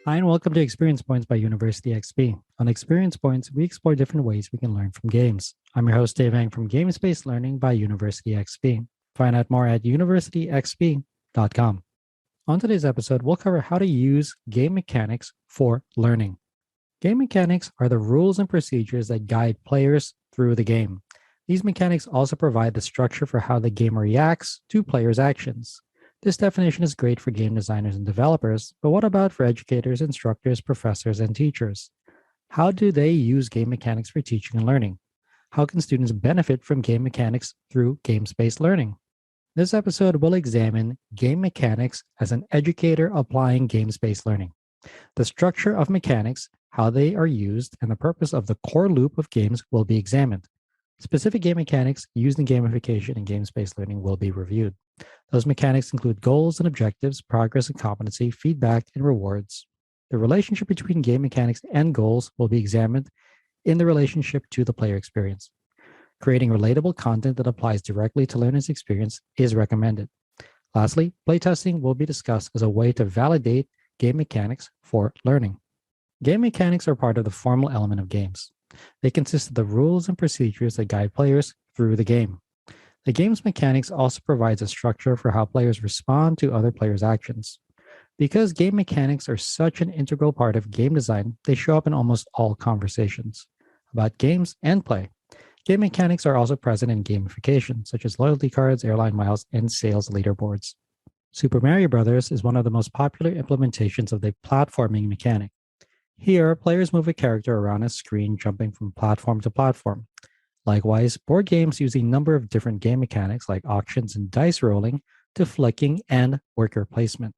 Hi, and welcome to Experience Points by University XP. On Experience Points, we explore different ways we can learn from games. I'm your host, Dave Ang from Games Based Learning by University XP. Find out more at universityxp.com. On today's episode, we'll cover how to use game mechanics for learning. Game mechanics are the rules and procedures that guide players through the game. These mechanics also provide the structure for how the game reacts to players' actions. This definition is great for game designers and developers, but what about for educators, instructors, professors, and teachers? How do they use game mechanics for teaching and learning? How can students benefit from game mechanics through games-based learning? This episode will examine game mechanics as an educator applying games-based learning, the structure of mechanics, how they are used, and the purpose of the core loop of games will be examined. Specific game mechanics used in gamification and games-based learning will be reviewed. Those mechanics include goals and objectives, progress and competency, feedback, and rewards. The relationship between game mechanics and goals will be examined in the relationship to the player experience. Creating relatable content that applies directly to learners' experience is recommended. Lastly, playtesting will be discussed as a way to validate game mechanics for learning. Game mechanics are part of the formal element of games. They consist of the rules and procedures that guide players through the game. The game's mechanics also provides a structure for how players respond to other players' actions. Because game mechanics are such an integral part of game design, they show up in almost all conversations about games and play. Game mechanics are also present in gamification, such as loyalty cards, airline miles, and sales leaderboards. Super Mario Bros. Is one of the most popular implementations of the platforming mechanic. Here, players move a character around a screen, jumping from platform to platform. Likewise, board games use a number of different game mechanics like auctions and dice rolling to flicking and worker placement.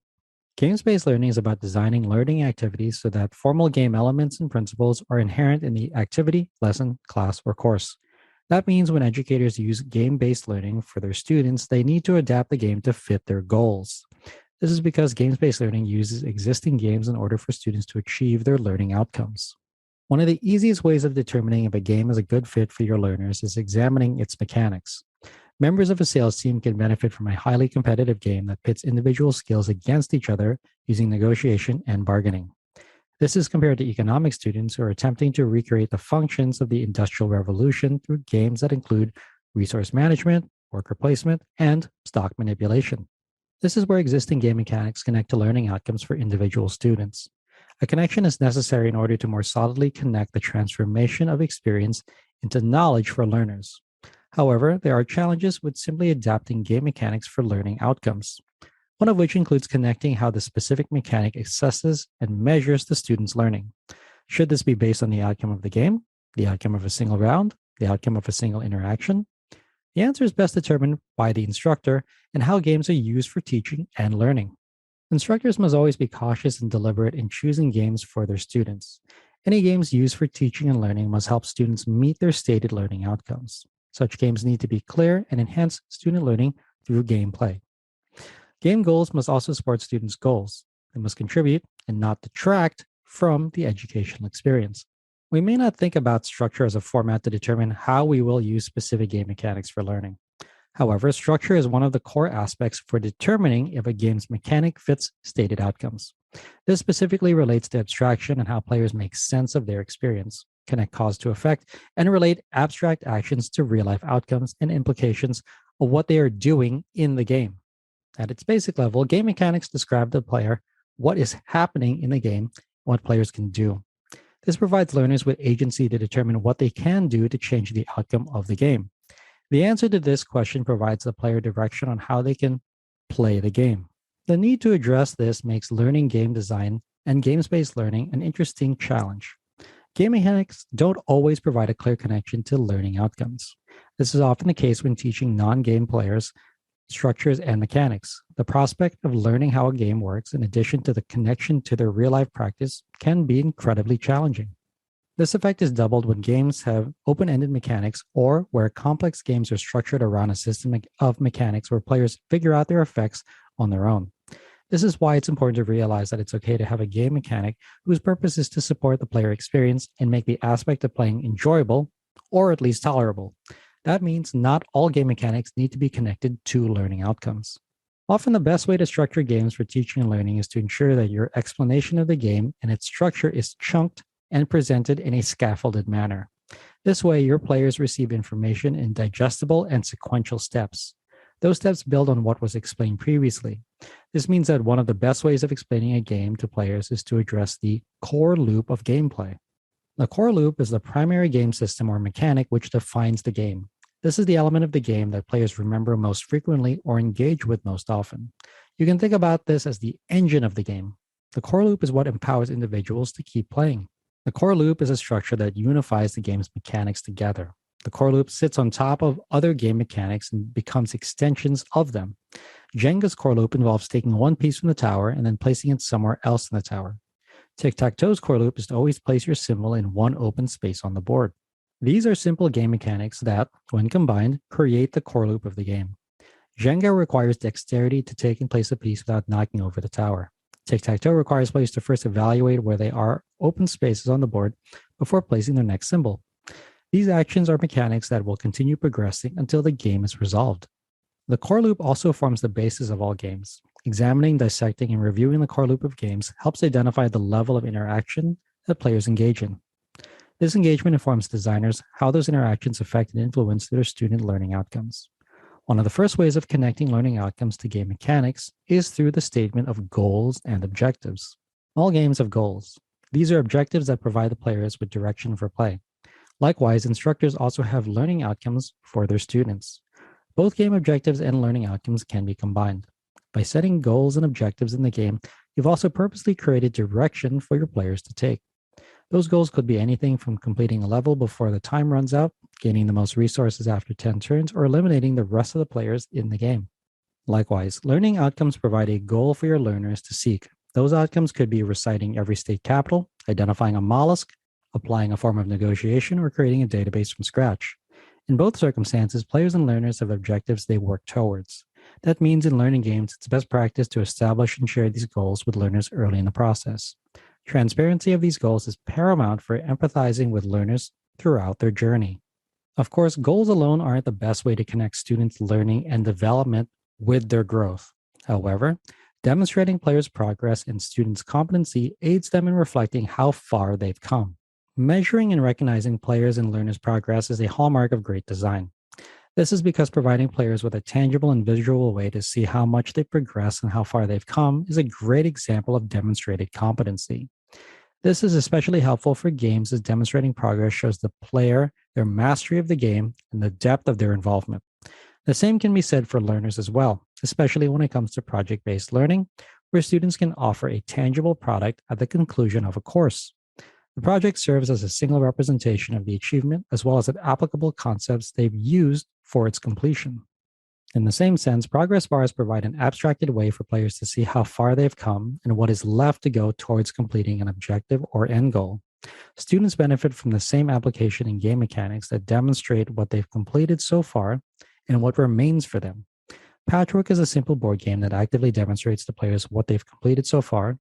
Games-based learning is about designing learning activities so that formal game elements and principles are inherent in the activity, lesson, class, or course. That means when educators use game-based learning for their students, they need to adapt the game to fit their goals. This is because games-based learning uses existing games in order for students to achieve their learning outcomes. One of the easiest ways of determining if a game is a good fit for your learners is examining its mechanics. Members of a sales team can benefit from a highly competitive game that pits individual skills against each other using negotiation and bargaining. This is compared to economics students who are attempting to recreate the functions of the Industrial Revolution through games that include resource management, worker placement, and stock manipulation. This is where existing game mechanics connect to learning outcomes for individual students. A connection is necessary in order to more solidly connect the transformation of experience into knowledge for learners. However, there are challenges with simply adapting game mechanics for learning outcomes, one of which includes connecting how the specific mechanic assesses and measures the student's learning. Should this be based on the outcome of the game, the outcome of a single round, the outcome of a single interaction? The answer is best determined by the instructor and how games are used for teaching and learning. Instructors must always be cautious and deliberate in choosing games for their students. Any games used for teaching and learning must help students meet their stated learning outcomes. Such games need to be clear and enhance student learning through gameplay. Game goals must also support students' goals. They must contribute and not detract from the educational experience. We may not think about structure as a format to determine how we will use specific game mechanics for learning. However, structure is one of the core aspects for determining if a game's mechanic fits stated outcomes. This specifically relates to abstraction and how players make sense of their experience, connect cause to effect, and relate abstract actions to real life outcomes and implications of what they are doing in the game. At its basic level, game mechanics describe to the player what is happening in the game, what players can do. This provides learners with agency to determine what they can do to change the outcome of the game. The answer to this question provides the player direction on how they can play the game. The need to address this makes learning game design and games-based learning an interesting challenge. Game mechanics don't always provide a clear connection to learning outcomes. This is often the case when teaching non-game players structures and mechanics. The prospect of learning how a game works, in addition to the connection to their real-life practice, can be incredibly challenging. This effect is doubled when games have open-ended mechanics or where complex games are structured around a system of mechanics where players figure out their effects on their own. This is why it's important to realize that it's okay to have a game mechanic whose purpose is to support the player experience and make the aspect of playing enjoyable or at least tolerable. That means not all game mechanics need to be connected to learning outcomes. Often, the best way to structure games for teaching and learning is to ensure that your explanation of the game and its structure is chunked and presented in a scaffolded manner. This way, your players receive information in digestible and sequential steps. Those steps build on what was explained previously. This means that one of the best ways of explaining a game to players is to address the core loop of gameplay. The core loop is the primary game system or mechanic which defines the game. This is the element of the game that players remember most frequently or engage with most often. You can think about this as the engine of the game. The core loop is what empowers individuals to keep playing. The core loop is a structure that unifies the game's mechanics together. The core loop sits on top of other game mechanics and becomes extensions of them. Jenga's core loop involves taking one piece from the tower and then placing it somewhere else in the tower. Tic-tac-toe's core loop is to always place your symbol in one open space on the board. These are simple game mechanics that, when combined, create the core loop of the game. Jenga requires dexterity to take and place a piece without knocking over the tower. Tic-tac-toe requires players to first evaluate where they are open spaces on the board before placing their next symbol. These actions are mechanics that will continue progressing until the game is resolved. The core loop also forms the basis of all games. Examining, dissecting, and reviewing the core loop of games helps identify the level of interaction that players engage in. This engagement informs designers how those interactions affect and influence their student learning outcomes. One of the first ways of connecting learning outcomes to game mechanics is through the statement of goals and objectives. All games have goals. These are objectives that provide the players with direction for play. Likewise, instructors also have learning outcomes for their students. Both game objectives and learning outcomes can be combined. By setting goals and objectives in the game, you've also purposely created direction for your players to take. Those goals could be anything from completing a level before the time runs out, gaining the most resources after 10 turns, or eliminating the rest of the players in the game. Likewise, learning outcomes provide a goal for your learners to seek. Those outcomes could be reciting every state capital, identifying a mollusk, applying a form of negotiation, or creating a database from scratch. In both circumstances, players and learners have objectives they work towards. That means in learning games, it's best practice to establish and share these goals with learners early in the process. Transparency of these goals is paramount for empathizing with learners throughout their journey. Of course, goals alone aren't the best way to connect students' learning and development with their growth. However, demonstrating players' progress and students' competency aids them in reflecting how far they've come. Measuring and recognizing players' and learners' progress is a hallmark of great design. This is because providing players with a tangible and visual way to see how much they've progressed and how far they've come is a great example of demonstrated competency. This is especially helpful for games as demonstrating progress shows the player their mastery of the game and the depth of their involvement. The same can be said for learners as well, especially when it comes to project-based learning, where students can offer a tangible product at the conclusion of a course. The project serves as a single representation of the achievement as well as the applicable concepts they've used for its completion. In the same sense, progress bars provide an abstracted way for players to see how far they've come and what is left to go towards completing an objective or end goal. Students benefit from the same application in game mechanics that demonstrate what they've completed so far and what remains for them. Patchwork is a simple board game that actively demonstrates to players what they've completed so far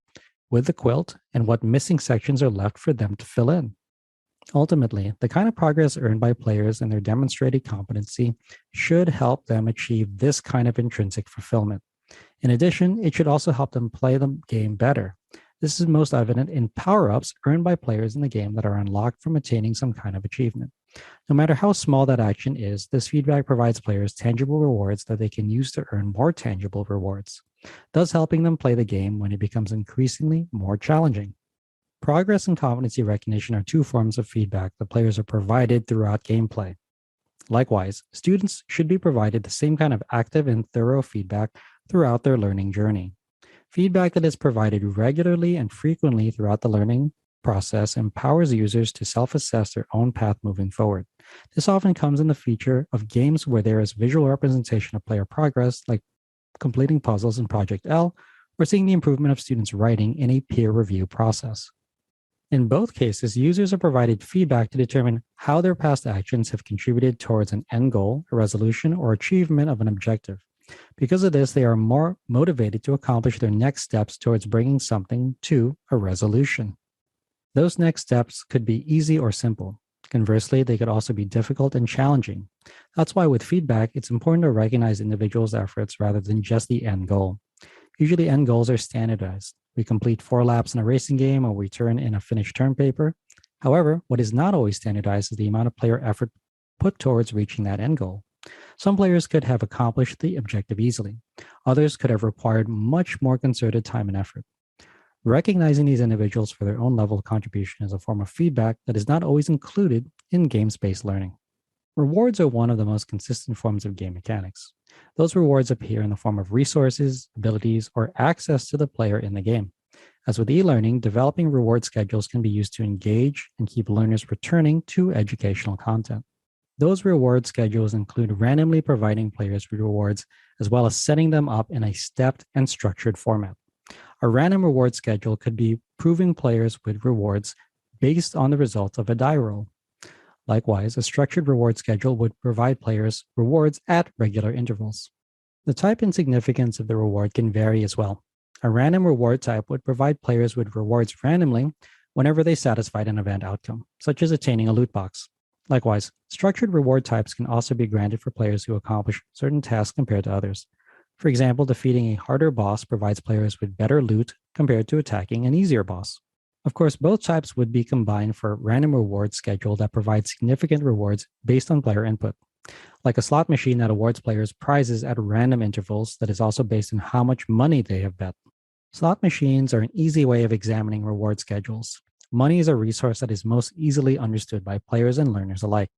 with the quilt and what missing sections are left for them to fill in. Ultimately, the kind of progress earned by players and their demonstrated competency should help them achieve this kind of intrinsic fulfillment. In addition, it should also help them play the game better. This is most evident in power-ups earned by players in the game that are unlocked from attaining some kind of achievement. No matter how small that action is, this feedback provides players tangible rewards that they can use to earn more tangible rewards, thus helping them play the game when it becomes increasingly more challenging. Progress and competency recognition are two forms of feedback that players are provided throughout gameplay. Likewise, students should be provided the same kind of active and thorough feedback throughout their learning journey. Feedback that is provided regularly and frequently throughout the learning process empowers users to self-assess their own path moving forward. This often comes in the feature of games where there is visual representation of player progress, like completing puzzles in Project L, or seeing the improvement of students' writing in a peer review process. In both cases, users are provided feedback to determine how their past actions have contributed towards an end goal, a resolution, or achievement of an objective. Because of this, they are more motivated to accomplish their next steps towards bringing something to a resolution. Those next steps could be easy or simple. Conversely, they could also be difficult and challenging. That's why with feedback, it's important to recognize individuals' efforts rather than just the end goal. Usually, end goals are standardized. We complete 4 laps in a racing game or we turn in a finished term paper. However, what is not always standardized is the amount of player effort put towards reaching that end goal. Some players could have accomplished the objective easily. Others could have required much more concerted time and effort. Recognizing these individuals for their own level of contribution is a form of feedback that is not always included in games based learning. Rewards are one of the most consistent forms of game mechanics. Those rewards appear in the form of resources, abilities, or access to the player in the game. As with e learning, developing reward schedules can be used to engage and keep learners returning to educational content. Those reward schedules include randomly providing players with rewards as well as setting them up in a stepped and structured format. A random reward schedule could be proving players with rewards based on the results of a die roll. Likewise, a structured reward schedule would provide players rewards at regular intervals. The type and significance of the reward can vary as well. A random reward type would provide players with rewards randomly whenever they satisfied an event outcome, such as attaining a loot box. Likewise, structured reward types can also be granted for players who accomplish certain tasks compared to others. For example, defeating a harder boss provides players with better loot compared to attacking an easier boss. Of course, both types would be combined for a random reward schedule that provides significant rewards based on player input, like a slot machine that awards players prizes at random intervals that is also based on how much money they have bet. Slot machines are an easy way of examining reward schedules. Money is a resource that is most easily understood by players and learners alike.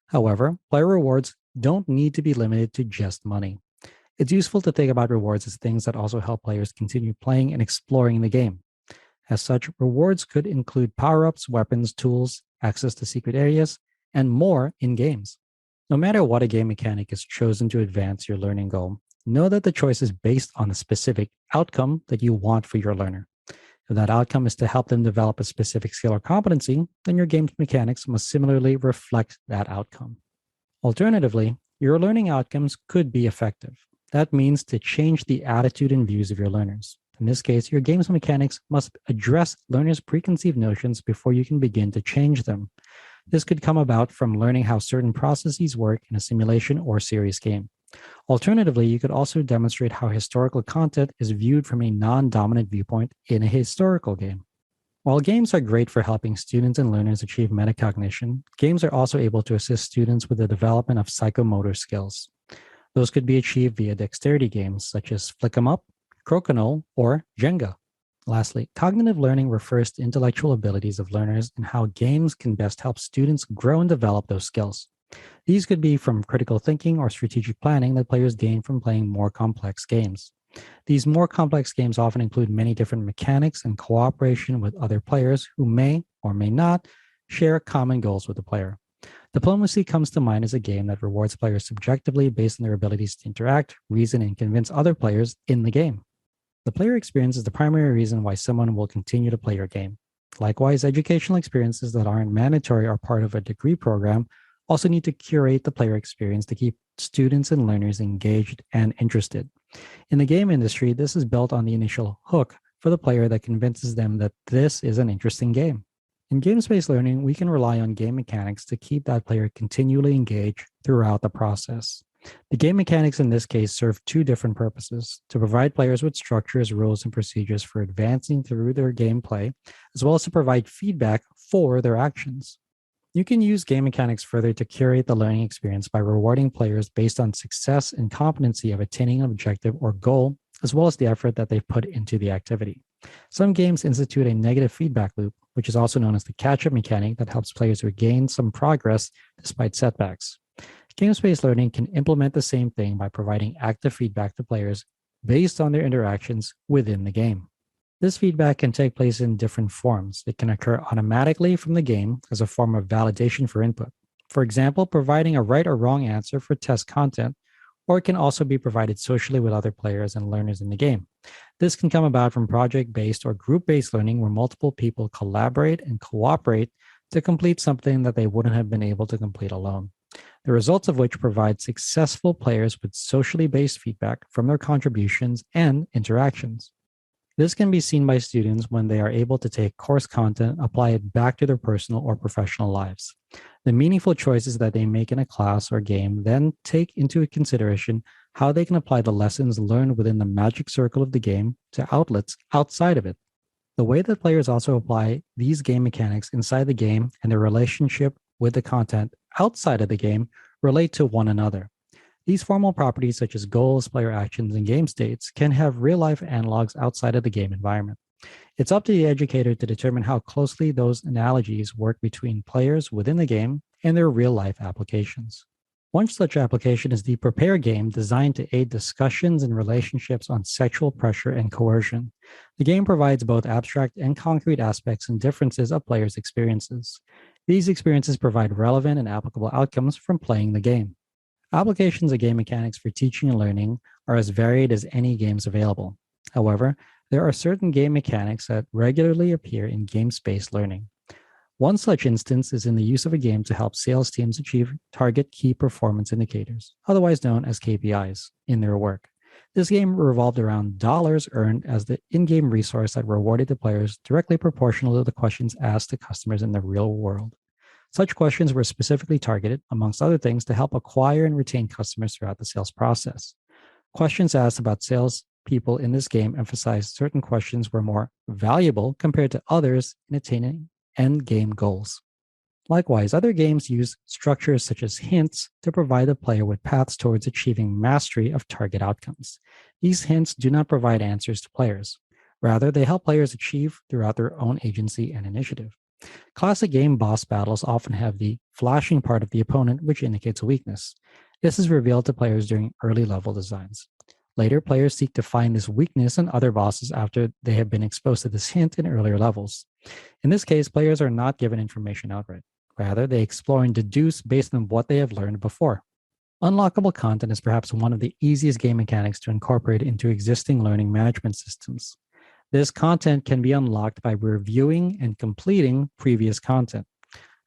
However, player rewards don't need to be limited to just money. It's useful to think about rewards as things that also help players continue playing and exploring the game. As such, rewards could include power ups, weapons, tools, access to secret areas, and more in games. No matter what a game mechanic is chosen to advance your learning goal, know that the choice is based on the specific outcome that you want for your learner. If that outcome is to help them develop a specific skill or competency, then your game's mechanics must similarly reflect that outcome. Alternatively, your learning outcomes could be effective. That means to change the attitude and views of your learners. In this case, your game's mechanics must address learners' preconceived notions before you can begin to change them. This could come about from learning how certain processes work in a simulation or serious game. Alternatively, you could also demonstrate how historical content is viewed from a non-dominant viewpoint in a historical game. While games are great for helping students and learners achieve metacognition, games are also able to assist students with the development of psychomotor skills. Those could be achieved via dexterity games such as Flick 'em Up, Crokinole, or Jenga. Lastly, cognitive learning refers to intellectual abilities of learners and how games can best help students grow and develop those skills. These could be from critical thinking or strategic planning that players gain from playing more complex games. These more complex games often include many different mechanics and cooperation with other players who may or may not share common goals with the player. Diplomacy comes to mind as a game that rewards players subjectively based on their abilities to interact, reason, and convince other players in the game. The player experience is the primary reason why someone will continue to play your game. Likewise, educational experiences that aren't mandatory or part of a degree program also need to curate the player experience to keep students and learners engaged and interested. In the game industry, this is built on the initial hook for the player that convinces them that this is an interesting game. In games-based learning, we can rely on game mechanics to keep that player continually engaged throughout the process. The game mechanics in this case serve two different purposes: to provide players with structures, rules, and procedures for advancing through their gameplay, as well as to provide feedback for their actions. You can use game mechanics further to curate the learning experience by rewarding players based on success and competency of attaining an objective or goal, as well as the effort that they've put into the activity. Some games institute a negative feedback loop, which is also known as the catch-up mechanic that helps players regain some progress despite setbacks. Games-based learning can implement the same thing by providing active feedback to players based on their interactions within the game. This feedback can take place in different forms. It can occur automatically from the game as a form of validation for input. For example, providing a right or wrong answer for test content, or it can also be provided socially with other players and learners in the game. This can come about from project-based or group-based learning where multiple people collaborate and cooperate to complete something that they wouldn't have been able to complete alone. The results of which provide successful players with socially based feedback from their contributions and interactions. This can be seen by students when they are able to take course content, apply it back to their personal or professional lives. The meaningful choices that they make in a class or game then take into consideration how they can apply the lessons learned within the magic circle of the game to outlets outside of it. The way that players also apply these game mechanics inside the game and their relationship with the content outside of the game relate to one another. These formal properties, such as goals, player actions, and game states, can have real life analogs outside of the game environment. It's up to the educator to determine how closely those analogies work between players within the game and their real life applications. One such application is the Prepare game, designed to aid discussions and relationships on sexual pressure and coercion. The game provides both abstract and concrete aspects and differences of players' experiences. These experiences provide relevant and applicable outcomes from playing the game. Applications of game mechanics for teaching and learning are as varied as any games available. However, there are certain game mechanics that regularly appear in game-based learning. One such instance is in the use of a game to help sales teams achieve target key performance indicators, otherwise known as KPIs, in their work. This game revolved around dollars earned as the in-game resource that rewarded the players directly proportional to the questions asked to customers in the real world. Such questions were specifically targeted, amongst other things, to help acquire and retain customers throughout the sales process. Questions asked about sales people in this game emphasized certain questions were more valuable compared to others in attaining end game goals. Likewise, other games use structures such as hints to provide the player with paths towards achieving mastery of target outcomes. These hints do not provide answers to players. Rather, they help players achieve throughout their own agency and initiative. Classic game boss battles often have the flashing part of the opponent, which indicates a weakness. This is revealed to players during early level designs. Later, players seek to find this weakness in other bosses after they have been exposed to this hint in earlier levels. In this case, players are not given information outright. Rather, they explore and deduce based on what they have learned before. Unlockable content is perhaps one of the easiest game mechanics to incorporate into existing learning management systems. This content can be unlocked by reviewing and completing previous content.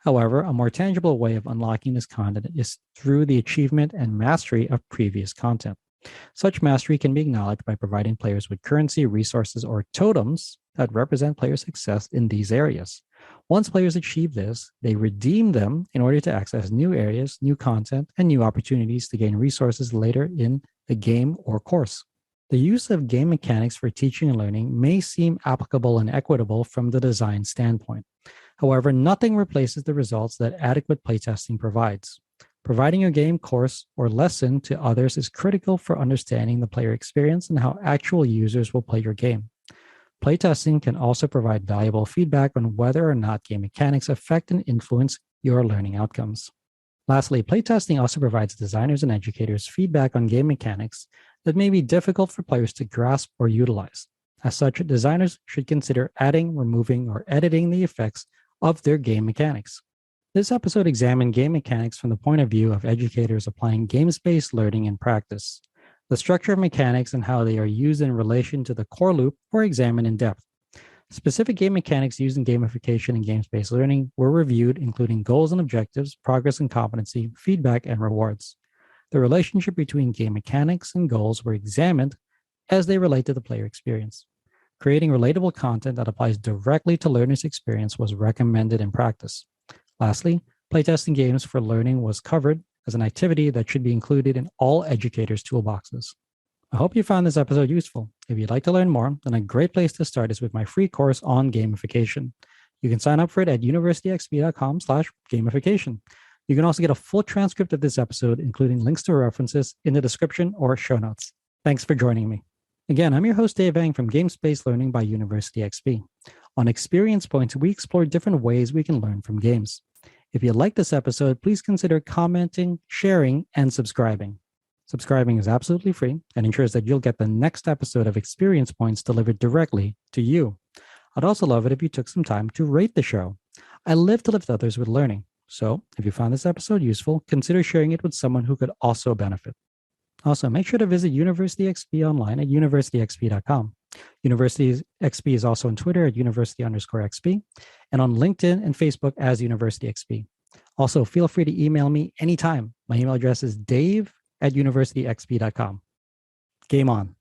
However, a more tangible way of unlocking this content is through the achievement and mastery of previous content. Such mastery can be acknowledged by providing players with currency, resources, or totems that represent player success in these areas. Once players achieve this, they redeem them in order to access new areas, new content, and new opportunities to gain resources later in the game or course. The use of game mechanics for teaching and learning may seem applicable and equitable from the design standpoint. However, nothing replaces the results that adequate playtesting provides. Providing a game, course, or lesson to others is critical for understanding the player experience and how actual users will play your game. Playtesting can also provide valuable feedback on whether or not game mechanics affect and influence your learning outcomes. Lastly, playtesting also provides designers and educators feedback on game mechanics that may be difficult for players to grasp or utilize. As such, designers should consider adding, removing, or editing the effects of their game mechanics. This episode examined game mechanics from the point of view of educators applying games-based learning in practice. The structure of mechanics and how they are used in relation to the core loop were examined in depth. Specific game mechanics used in gamification and games-based learning were reviewed, including goals and objectives, progress and competency, feedback, and rewards. The relationship between game mechanics and goals were examined as they relate to the player experience. Creating relatable content that applies directly to learners' experience was recommended in practice. Lastly, playtesting games for learning was covered as an activity that should be included in all educators' toolboxes. I hope you found this episode useful. If you'd like to learn more, then a great place to start is with my free course on gamification. You can sign up for it at universityxp.com/gamification. You can also get a full transcript of this episode, including links to references in the description or show notes. Thanks for joining me. Again, I'm your host, Dave Ang from Games-Based Learning by University XP. On Experience Points, we explore different ways we can learn from games. If you like this episode, please consider commenting, sharing, and subscribing. Subscribing is absolutely free and ensures that you'll get the next episode of Experience Points delivered directly to you. I'd also love it if you took some time to rate the show. I live to lift others with learning. So if you found this episode useful, consider sharing it with someone who could also benefit. Also, make sure to visit University XP online at universityxp.com. University XP is also on Twitter at university_XP and on LinkedIn and Facebook as University XP. Also, feel free to email me anytime. My email address is dave@universityxp.com. Game on.